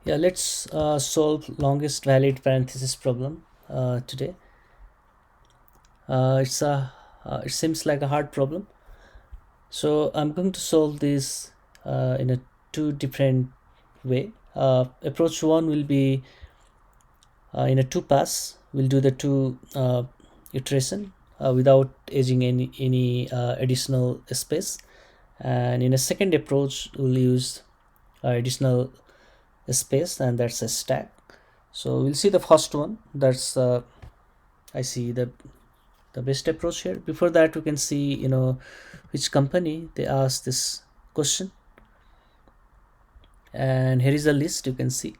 Yeah, let's solve longest valid parenthesis problem today. It seems like a hard problem, so I'm going to solve this in a two different way. Approach one will be in a two pass. We'll do the two iteration without aging any additional space, and in a second approach we'll use additional space, and that's a stack. So we'll see the first one. That's I see the best approach here. Before that, we can see which company they asked this question, and here is a list you can see.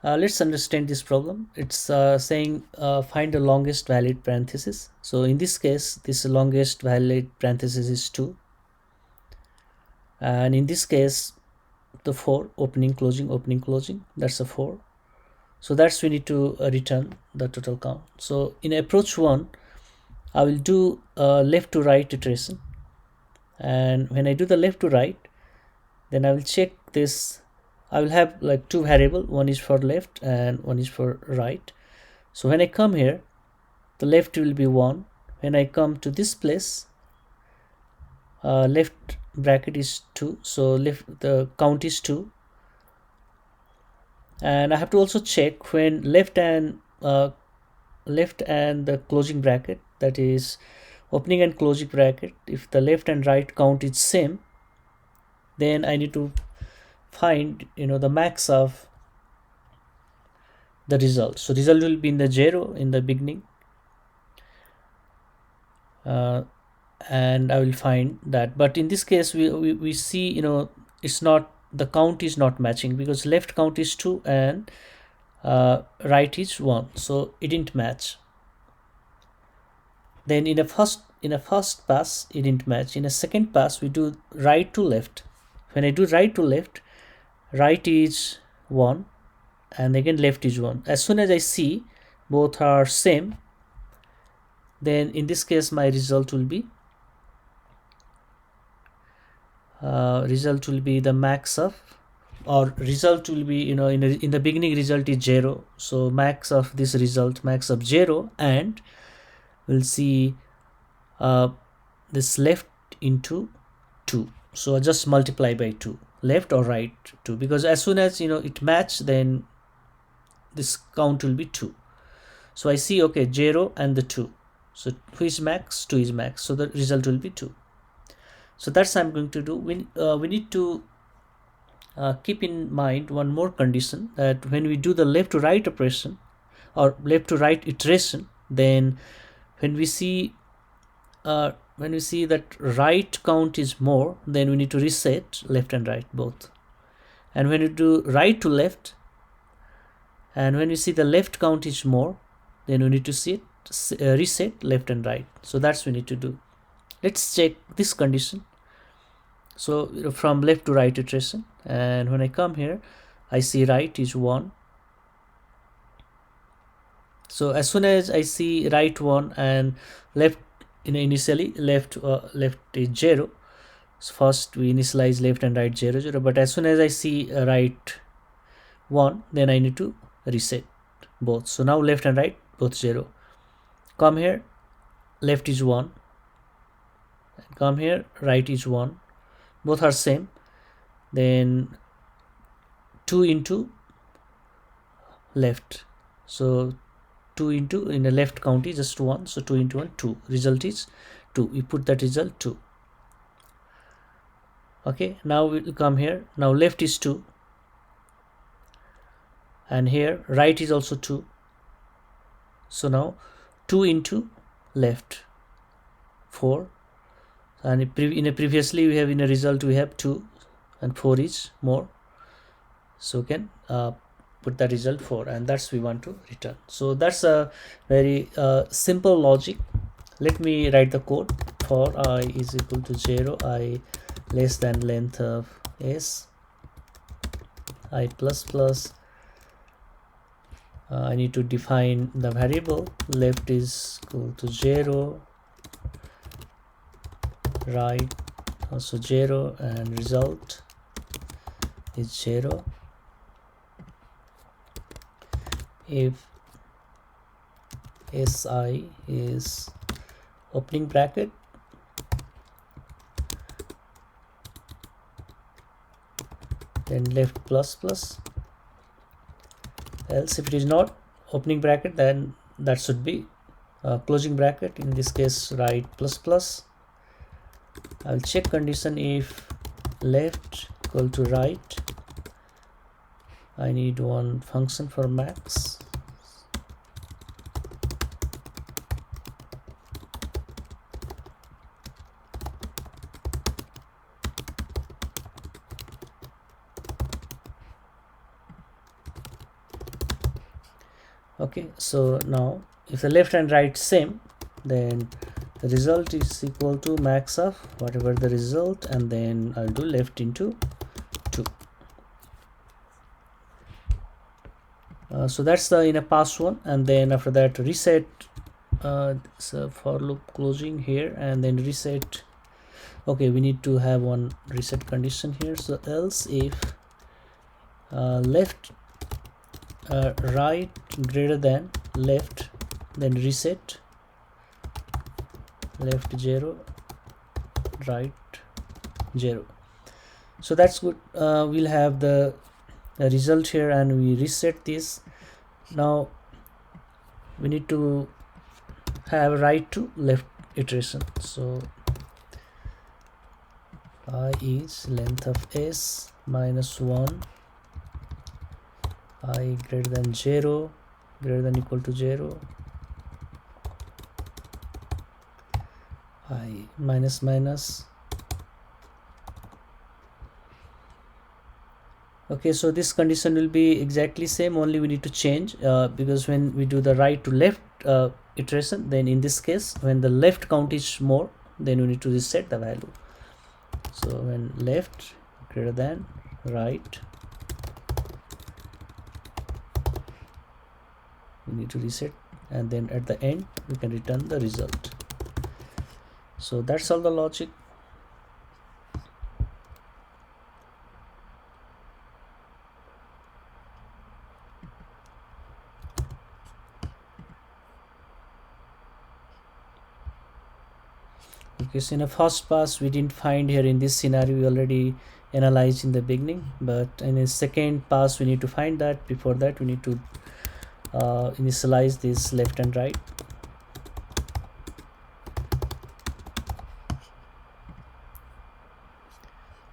Let's understand this problem. It's saying find the longest valid parenthesis. So in this case, this longest valid parenthesis is 2, and in this case the 4, opening closing, that's a 4. So that's we need to return the total count. So in approach 1, I will do left to right iteration, and when I do the left to right, then I will check this. I will have like two variables, one is for left and one is for right. So when I come here, the left will be 1. When I come to this place, left bracket is 2, so the count is 2. And I have to also check when left and the closing bracket, that is opening and closing bracket, if the left and right count is same, then I need to find the max of the result. So result will be in the 0 in the beginning, and I will find that. But in this case we see it's not, the count is not matching because left count is 2 and right is 1, so it didn't match. Then in a first pass it didn't match. In a second pass we do right to left. When I do right to left, right is 1 and again left is 1. As soon as I see both are same, then in this case my result will be the max of, or result will be in the beginning result is 0, so max of this result, max of 0, and we'll see this left into 2. So I just multiply by 2, left or right 2, because as soon as it match, then this count will be 2. So I see, okay, 0 and the 2, so who is max? 2 is max, so the result will be 2. So that's I'm going to do. We need to keep in mind one more condition, that when we do the left to right operation or left to right iteration, then when we see that right count is more, then we need to reset left and right both. And when you do right to left, and when we see the left count is more, then we need to reset left and right. So that's we need to do. Let's check this condition. So from left to right iteration, and when I come here, I see right is 1. So as soon as I see right 1 and left, initially left is 0. So first we initialize left and right 0 0, but as soon as I see right 1, then I need to reset both. So now left and right both 0. Come here, left is 1, come here, right is 1, both are same. Then 2 into left, so 2 into, in the left count is just 1, so 2 into 1 2, result is 2. We put that result 2. Okay, now we'll come here. Now left is 2, and here right is also 2, so now 2 into left 4, and previously we have in a result we have 2 and 4 is more, so we can put the result 4, and that's we want to return. So that's a very simple logic. Let me write the code. For I is equal to 0, I less than length of s, I plus plus, I need to define the variable. Left is equal to 0, right also 0, and result is 0. if si is opening bracket then left plus plus, else if it is not opening bracket then that should be closing bracket, in this case right plus plus. I'll check condition if left equal to right. I need one function for max. Okay, so now if the left and right same, then the result is equal to max of whatever the result, and then I'll do left into 2. So that's the in a pass one, and then after that reset so for loop closing here, and then reset. Okay, we need to have one reset condition here. So else if left right greater than left, then reset left 0 right 0. So that's good. We'll have the result here, and we reset this. Now we need to have right to left iteration. So I is length of s minus 1, I greater than 0 greater than equal to 0, I minus minus. Okay, so this condition will be exactly same, only we need to change because when we do the right to left iteration, then in this case when the left count is more, then we need to reset the value. So when left greater than right, we need to reset, and then at the end we can return the result. So that's all the logic. Because in a first pass we didn't find here in this scenario, we already analyzed in the beginning, but in a second pass we need to find that. Before that we need to initialize this left and right.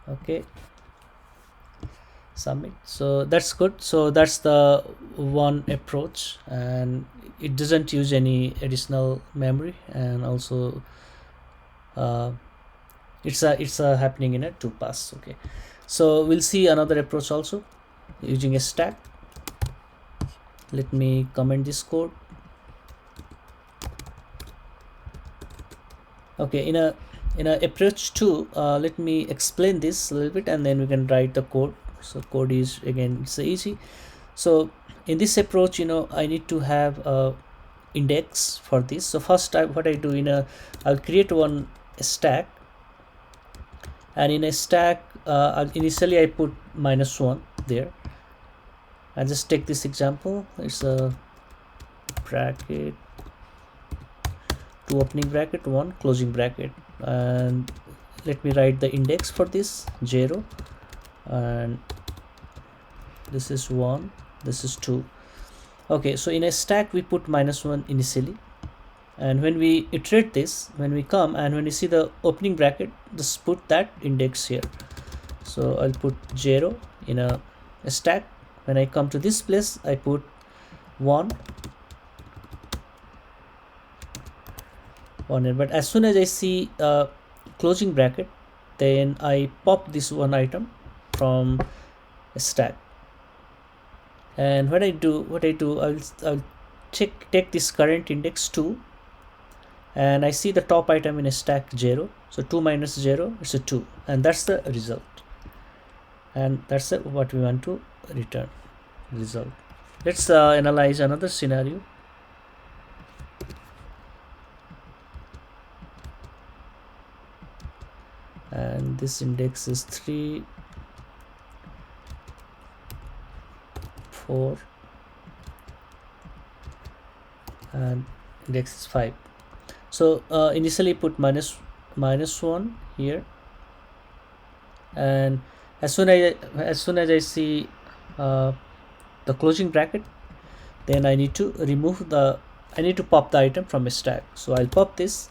Okay, submit. So that's good. So that's the one approach, and it doesn't use any additional memory, and also it's happening in a 2 pass. Okay, so we'll see another approach also using a stack. Let me comment this code. Okay, in a approach 2, let me explain this a little bit, and then we can write the code. So code is, again, it's easy. So in this approach, I need to have a index for this. So first what I do, I'll create one stack, and in a stack initially I put -1 there. I'll just take this example. It's a bracket 2 opening bracket 1 closing bracket, and let me write the index for this 0, and this is 1, this is 2. Okay, so in a stack we put -1 initially, and when we iterate this, when we come and when we see the opening bracket, just put that index here. So I'll put 0 in a stack. When I come to this place, I put 1, but as soon as I see closing bracket, then I pop this one item from a stack. And when I do what I do, I'll take this current index 2, and I see the top item in a stack 0. So 2 minus 0 is a 2, and that's the result, and that's what we want to return result. Let's analyze another scenario. And this index is 3, 4, and index is 5. So initially put minus 1 here, and as soon as I see the closing bracket, then I need to pop the item from a stack. So I'll pop this.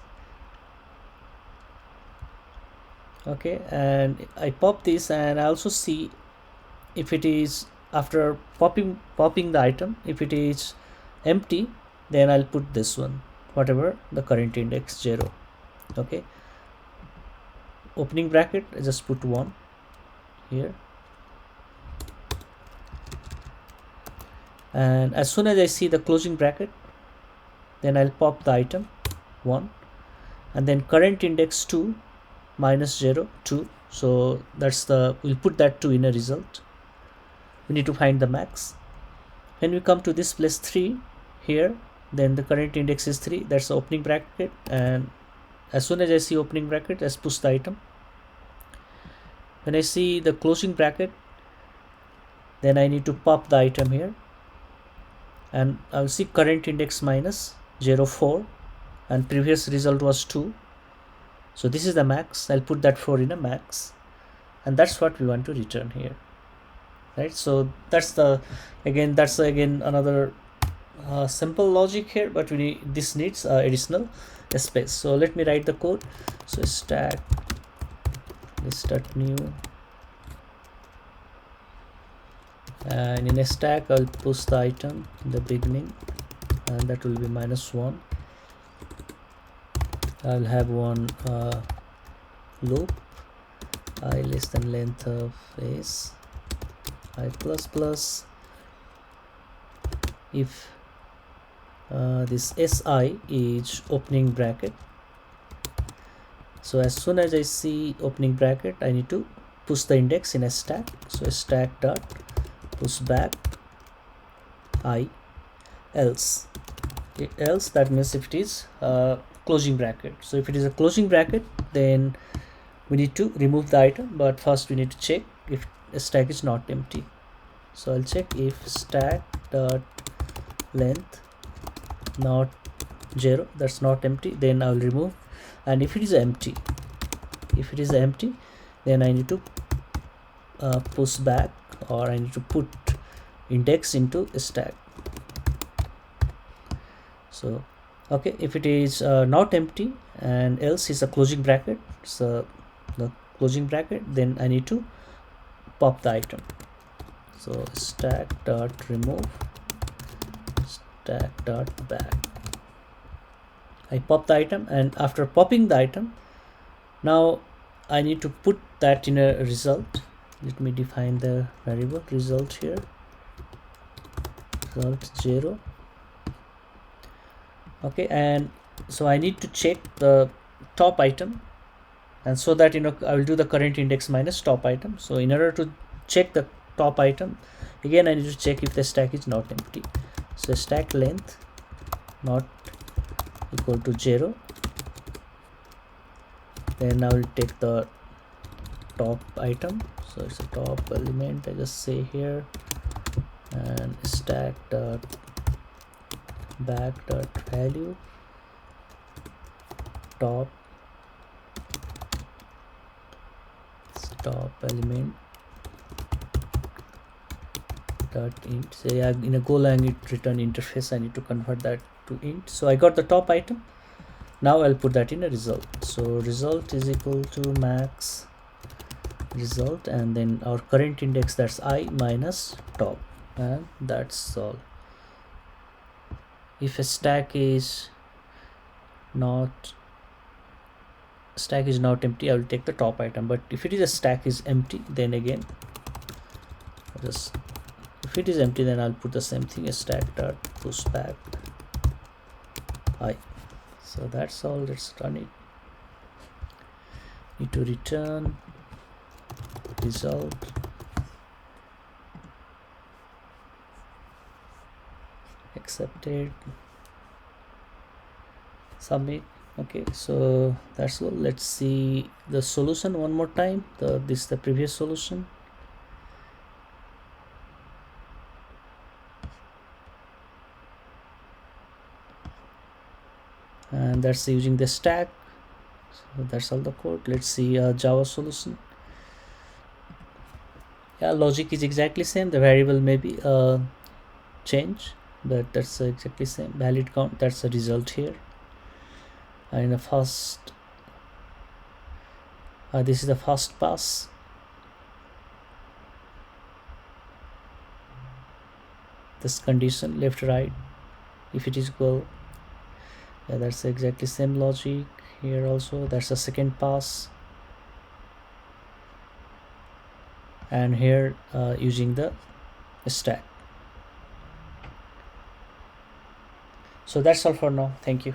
Okay, and I pop this, and I also see if it is, after popping the item, if it is empty, then I'll put this one, whatever the current index 0. Okay, opening bracket, I just put 1 here, and as soon as I see the closing bracket, then I'll pop the item 1, and then current index 2 minus 0 2. So that's we'll put that 2 in a result. We need to find the max. When we come to this place 3 here, then the current index is 3. That's the opening bracket, and as soon as I see opening bracket, let's push the item. When I see the closing bracket, then I need to pop the item here, and I'll see current index minus 0 4, and previous result was 2. So this is the max. I'll put that 4 in a max, and that's what we want to return here, right? So that's again another simple logic here, but this needs additional space. So let me write the code. So stack, let's start new, and in a stack I'll push the item in the beginning, and that will be minus 1. I'll have one loop, I less than length of s I plus plus. If this si is opening bracket, so as soon as I see opening bracket, I need to push the index in a stack. So stack dot push back I, else that means if it is closing bracket. So if it is a closing bracket, then we need to remove the item, but first we need to check if a stack is not empty. So I'll check if stack dot length not 0, that's not empty, then I'll remove. And if it is empty, then I need to push back, or I need to put index into a stack. So okay, if it is not empty and else is a closing bracket, so the closing bracket, then I need to pop the item. So stack dot remove stack dot back. I pop the item, and after popping the item, now I need to put that in a result. Let me define the variable result here. Result 0. Okay, and so I need to check the top item, and so that I will do the current index minus top item. So in order to check the top item, again I need to check if the stack is not empty. So stack length not equal to 0, then I will take the top item. So it's a top element, I just say here, and stack dot back dot value top element dot int. So yeah, in a Golang it return interface, I need to convert that to int. So I got the top item. Now I'll put that in a result. So result is equal to max result, and then our current index, that's I minus top, and that's all. If a stack is not empty, I will take the top item. But if it is a stack is empty, then again if it is empty, then I'll put the same thing, a stack dot push back I. So that's all. Let's run it. Need to return result, accepted, submit. Okay, so that's all. Let's see the solution one more time. This is the previous solution. and that's using the stack. So that's all the code. Let's see a Java solution. Yeah, logic is exactly same. The variable may be change, but that's exactly same. Valid count, that's the result here. And the first this is the first pass. This condition left right, if it is equal, yeah, that's exactly same logic here also. That's the second pass, and here using the stack. So that's all for now. Thank you.